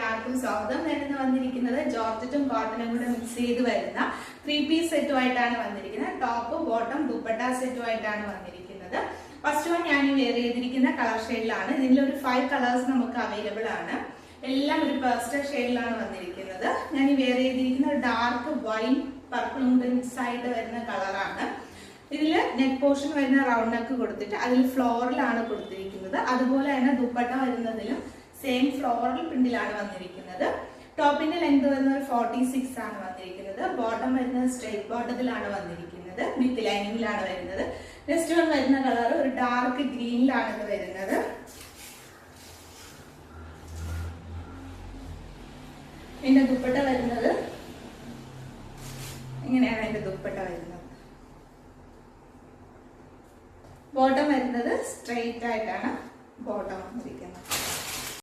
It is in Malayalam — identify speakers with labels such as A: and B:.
A: എല്ലാവർക്കും സ്വാഗതം. ഞാൻ വന്നിരിക്കുന്നത് ജോർജറ്റും കോട്ടനും കൂടെ മിക്സ് ചെയ്ത് വരുന്ന 3-piece സെറ്റുമായിട്ടാണ് വന്നിരിക്കുന്നത്. ടോപ്പ് ബോട്ടം ദുപ്പട്ട സെറ്റുമായിട്ടാണ് വന്നിരിക്കുന്നത്. ഫസ്റ്റ് വൺ ഞാൻ വെയർ ചെയ്തിരിക്കുന്ന കളർ ഷെയ്ഡിലാണ്. ഇതിലൊരു 5 കളേഴ്സ് നമുക്ക് അവൈലബിൾ ആണ്. എല്ലാം ഒരു പേസ്റ്റൽ ഷെയ്ഡിലാണ് വന്നിരിക്കുന്നത്. ഞാൻ വെയർ ചെയ്തിരിക്കുന്ന ഡാർക്ക് വൈൻ പർപ്പിളും കൂടെ മിക്സ് ആയിട്ട് വരുന്ന കളറാണ്. ഇതിൽ നെക്ക് പോർഷൻ വരുന്ന റൗണ്ട് നെക്ക് കൊടുത്തിട്ട് അതിൽ ഫ്ലോറലാണ് കൊടുത്തിരിക്കുന്നത്. അതുപോലെ തന്നെ ദുപ്പട്ട വരുന്നതിലും സെയിം ഫ്ലോറൽ പ്രിന്റിലാണ് വന്നിരിക്കുന്നത്. ടോപ്പിന്റെ ലെങ്ത് വരുന്നത് 46 ആണ് വന്നിരിക്കുന്നത്. ബോട്ടം വരുന്നത് സ്ട്രൈറ്റ് ബോട്ടത്തിലാണ് വന്നിരിക്കുന്നത്. വിത്ത് ലൈനിങ്ങിലാണ് വരുന്നത്. നെക്സ്റ്റ് വൺ വരുന്ന കളർ ഒരു ഡാർക്ക് ഗ്രീനിലാണ് ഇത് വരുന്നത്. ഇതിന്റെ ദുപ്പട്ട വരുന്നത് ഇങ്ങനെയാണ്. ഇതിന്റെ ദുപ്പട്ട വരുന്നത് ബോട്ടം വരുന്നത് സ്ട്രെയിറ്റ് ആയിട്ടാണ് ബോട്ടം വന്നിരിക്കുന്നത്.